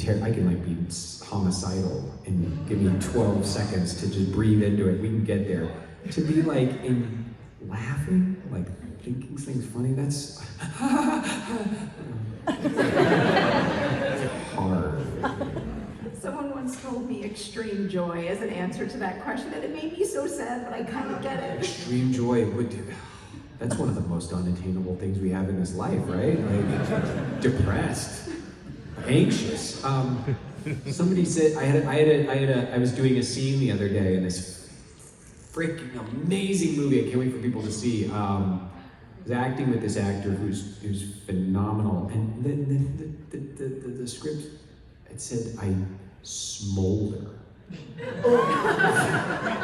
I can like be homicidal and give me 12 seconds to just breathe into it. We can get there. To be like in laughing, like thinking things funny, that's hard. Someone once told me extreme joy as an answer to that question, and it made me so sad, but I kind of get it. Extreme joy that's one of the most unattainable things we have in this life, right? Like depressed, anxious. Somebody said I was doing a scene the other day in this freaking amazing movie. I can't wait for people to see. I was acting with this actor who's phenomenal, and the script, it said I smolder.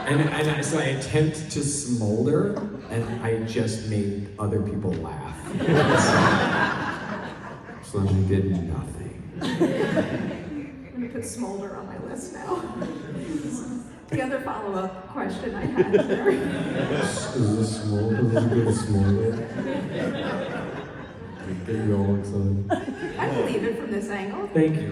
and so I attempt to smolder, and I just made other people laugh. So I did nothing. I'm gonna put smolder on my list now. The other follow-up question I had there. Is this smolder? Is this good smolder? Get you all excited. I believe it from this angle. Thank you.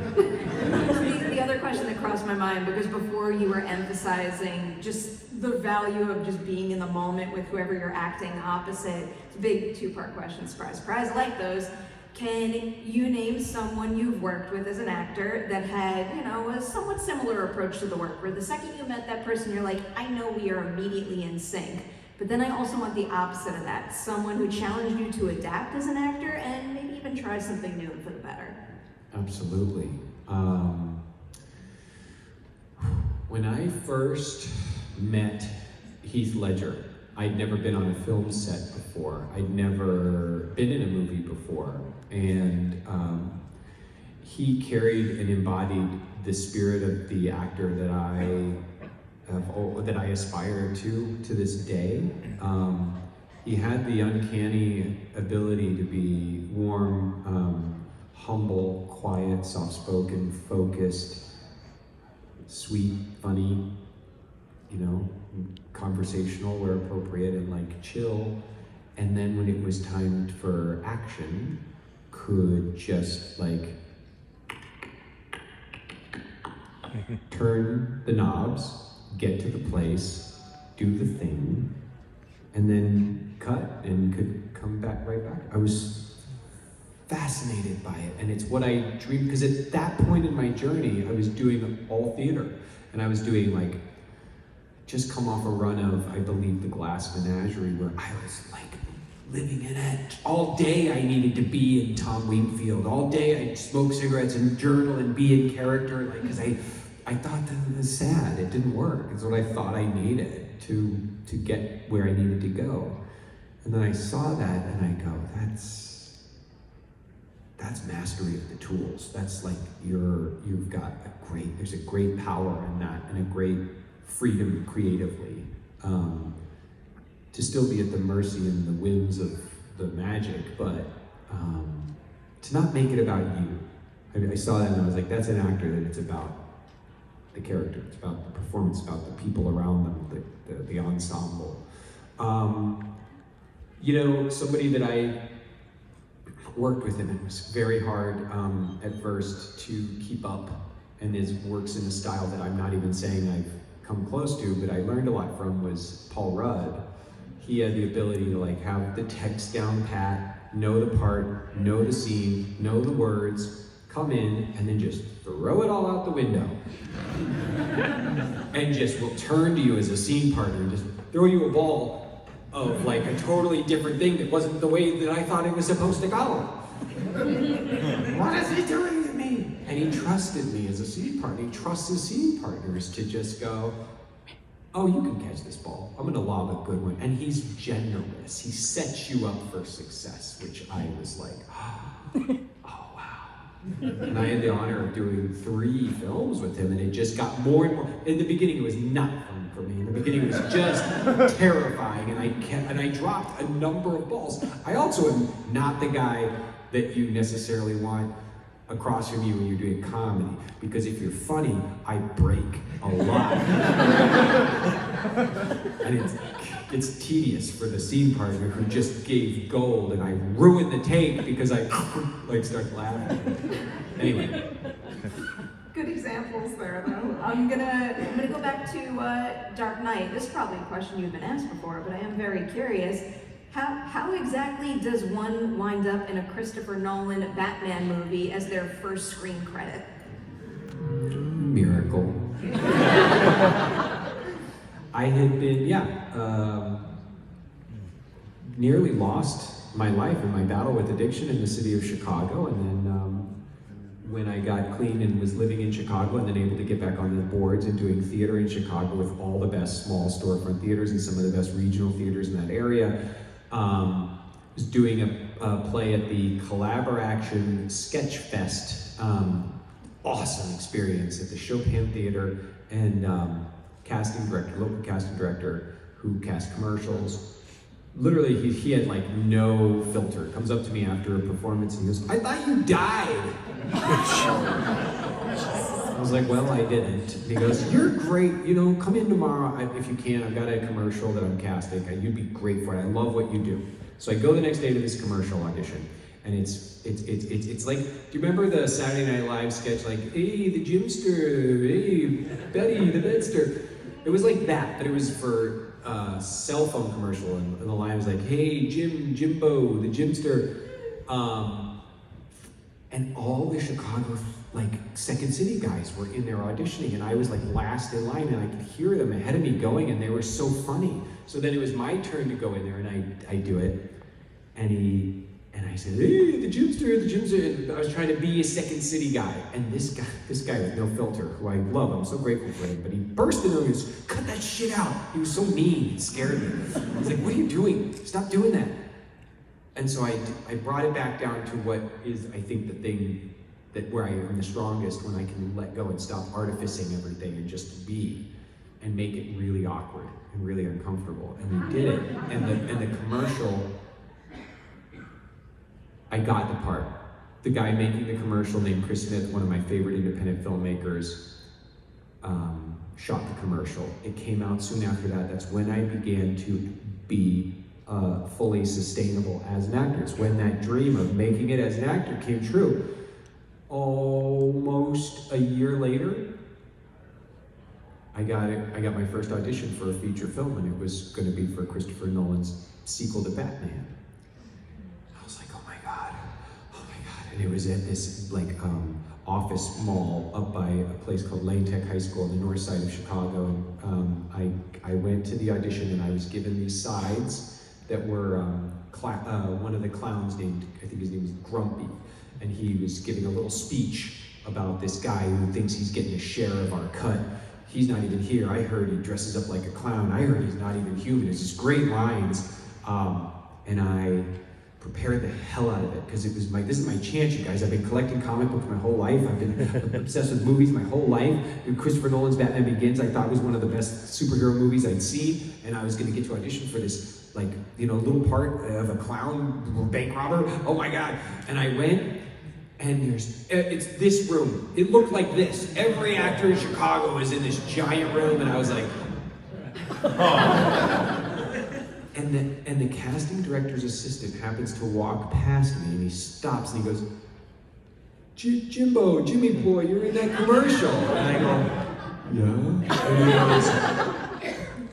The other question that crossed my mind, because before you were emphasizing just the value of just being in the moment with whoever you're acting opposite. It's a big two-part question, surprise, surprise. I like those. Can you name someone you've worked with as an actor that had, a somewhat similar approach to the work, where the second you met that person, you're like, I know we are immediately in sync. But then I also want the opposite of that. Someone who challenged you to adapt as an actor and maybe even try something new for the better. Absolutely. When I first met Heath Ledger, I'd never been on a film set before. I'd never been in a movie before. And he carried and embodied the spirit of the actor that I aspire to this day. He had the uncanny ability to be warm, humble, quiet, soft-spoken, focused, sweet, funny, conversational where appropriate, and like chill. And then when it was time for action, could just like turn the knobs, get to the place, do the thing, and then cut, and could come back right back. I was fascinated by it, and it's what I dreamed, because at that point in my journey, I was doing all theater, and I was doing like, just come off a run of, I believe, The Glass Menagerie, where I was like living in it. All day I needed to be in Tom Wingfield. All day I'd smoke cigarettes and journal and be in character, like, because I thought that it was sad. It didn't work. It's what I thought I needed to get where I needed to go. And then I saw that and I go, that's mastery of the tools. That's like there's a great power in that, and a great freedom creatively. To still be at the mercy and the whims of the magic, but to not make it about you. I saw that and I was like, that's an actor, that it's about the character, it's about the performance, about the people around them, the ensemble. Somebody that I worked with, and it was very hard at first to keep up, and works in a style that I'm not even saying I've come close to, but I learned a lot from, was Paul Rudd. He had the ability to like have the text down pat, know the part, know the scene, know the words, come in, and then just throw it all out the window. And just will turn to you as a scene partner and just throw you a ball of like a totally different thing that wasn't the way that I thought it was supposed to go. What is he doing to me? And he trusted me as a scene partner. He trusts his scene partners to just go, oh, you can catch this ball. I'm gonna lob a good one. And he's generous. He sets you up for success, which I was like, oh wow. And I had the honor of doing 3 films with him, and it just got more and more. In the beginning, it was not fun for me. In the beginning, it was just terrifying, and I dropped a number of balls. I also am not the guy that you necessarily want across from you when you're doing comedy, because if you're funny, I break a lot. And it's tedious for the scene partner who just gave gold, and I ruined the take because I like start laughing. Anyway. examples there, though. I'm gonna go back to Dark Knight. This is probably a question you've been asked before, but I am very curious. How exactly does one wind up in a Christopher Nolan Batman movie as their first screen credit? Miracle. I had been, nearly lost my life in my battle with addiction in the city of Chicago, and then when I got clean and was living in Chicago and then able to get back on the boards and doing theater in Chicago with all the best small storefront theaters and some of the best regional theaters in that area, was doing a play at the Collaboration Sketch Fest. Awesome experience at the Chopin Theater, and local casting director who cast commercials. Literally, he had like no filter. Comes up to me after a performance and goes, "I thought you died." I was like, "Well, I didn't." And he goes, "You're great. Come in tomorrow if you can. I've got a commercial that I'm casting. You'd be great for it. I love what you do." So I go the next day to this commercial audition, and it's like, do you remember the Saturday Night Live sketch, like, "Hey, the gymster, hey, Betty, the bedster"? It was like that, but it was for a cell phone commercial, and the line was like, "Hey, Jimbo, the gymster," and all the Chicago, Second City guys were in there auditioning, and I was last in line, and I could hear them ahead of me going, and they were so funny. So then it was my turn to go in there, and I do it, and I said, "Hey, the gymster," and I was trying to be a Second City guy, and this guy with no filter, who I love, I'm so grateful for him, but he burst into me and goes, "Cut that shit out." He was so mean, it scared me. He's like, "What are you doing? Stop doing that." And so I brought it back down to what is, I think, the thing where I am the strongest, when I can let go and stop artificing everything and just be, and make it really awkward and really uncomfortable. And we did it, and the commercial, I got the part. The guy making the commercial, named Chris Smith, one of my favorite independent filmmakers, shot the commercial. It came out soon after that. That's when I began to be fully sustainable as an actor. It's when that dream of making it as an actor came true. Almost a year later, I got my first audition for a feature film, and it was going to be for Christopher Nolan's sequel to Batman. I was like, oh my god. And it was at this office mall up by a place called Lane Tech High School on the north side of Chicago. And I went to the audition, and I was given these sides that were one of the clowns named, I think his name was Grumpy, and he was giving a little speech about this guy who thinks he's getting a share of our cut. He's not even here. I heard he dresses up like a clown. I heard he's not even human. It's just great lines. And I prepared the hell out of it, because this is my chance, you guys. I've been collecting comic books my whole life. I've been obsessed with movies my whole life. Christopher Nolan's Batman Begins, I thought was one of the best superhero movies I'd seen, and I was gonna get to audition for this, little part of a clown bank robber. Oh my God. And I went, and it's this room. It looked like this. Every actor in Chicago is in this giant room, and I was like, oh. And the casting director's assistant happens to walk past me, and he stops and he goes, "Jimbo, Jimmy boy, you're in that commercial." And I go, "Yeah." And he goes,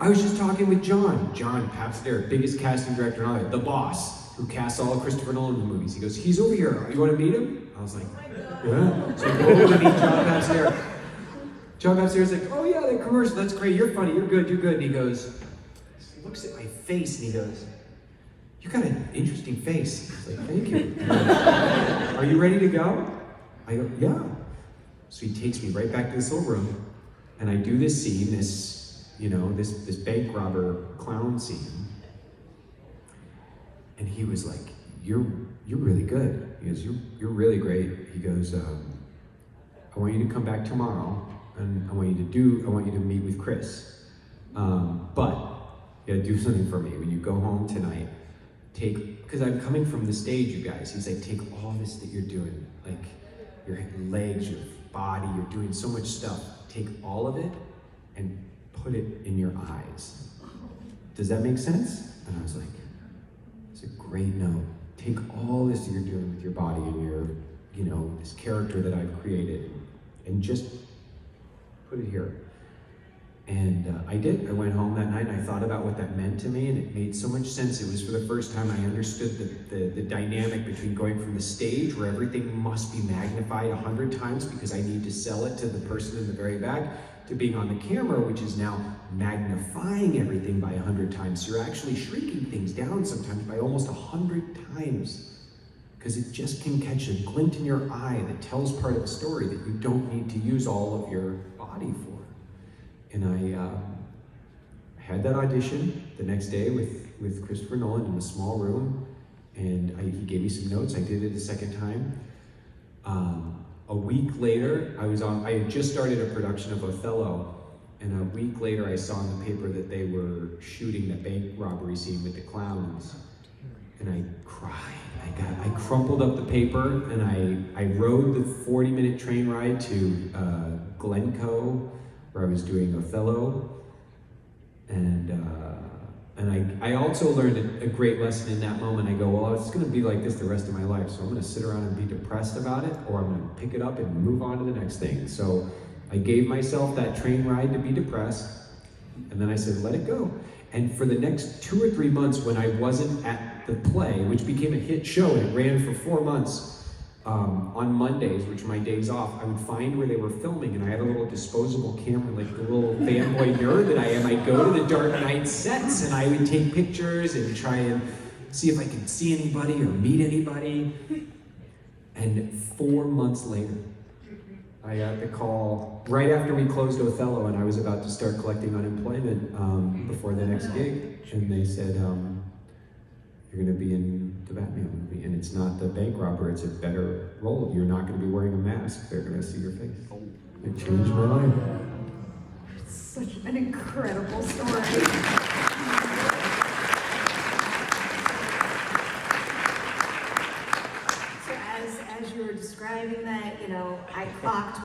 "I was just talking with John Papsdare, biggest casting director in Hollywood, the boss, who casts all of Christopher Nolan's movies." He goes, "He's over here. You want to meet him?" I was like, "Yeah." So I go over to meet John Papsdare. John Papsdare's like, "Oh yeah, that commercial, that's great. You're funny. You're good. And he goes, looks at my face, and he goes, "You got an interesting face." I was like, "Thank you." He goes, "Are you ready to go?" I go, "Yeah." So he takes me right back to this little room, and I do this scene, this bank robber clown scene. And he was like, You're really good." He goes, You're really great." He goes, "I want you to come back tomorrow, and I want you to meet with Chris. But you gotta do something for me. When you go home tonight, because I'm coming from the stage, you guys." He's like, "Take all this that you're doing, like your legs, your body, you're doing so much stuff. Take all of it and put it in your eyes. Does that make sense?" And I was like, "It's a great note. Take all this that you're doing with your body and your, this character that I've created, and just put it here. And I did. I went home that night and I thought about what that meant to me, and it made so much sense. It was for the first time I understood the dynamic between going from the stage, where everything must be magnified 100 times because I need to sell it to the person in the very back, to being on the camera, which is now magnifying everything by 100 times. So you're actually shrinking things down sometimes by almost 100 times, because it just can catch a glint in your eye that tells part of the story that you don't need to use all of your body for. And I had that audition the next day with Christopher Nolan in a small room, and he gave me some notes. I did it a second time. A week later, I had just started a production of Othello, and a week later I saw in the paper that they were shooting the bank robbery scene with the clowns. And I cried. I crumpled up the paper, and I rode the 40-minute train ride to Glencoe, where I was doing Othello, and I also learned a great lesson in that moment. I go, well, it's going to be like this the rest of my life, so I'm going to sit around and be depressed about it, or I'm going to pick it up and move on to the next thing. So I gave myself that train ride to be depressed, and then I said, let it go. And for the next 2 or 3 months, when I wasn't at the play, which became a hit show, and it ran for 4 months, on Mondays, which are my days off, I would find where they were filming, and I had a little disposable camera, like the little fanboy nerd that I am. I'd go to the Dark Knight sets, and I would take pictures and try and see if I could see anybody or meet anybody. And 4 months later, I got the call right after we closed Othello, and I was about to start collecting unemployment before the next gig, and they said, you're going to be in the Batman movie, and it's not the bank robber, it's a better role. You're not going to be wearing a mask, they're going to see your face. It changed my life. It's such an incredible story. So as you were describing that, I clocked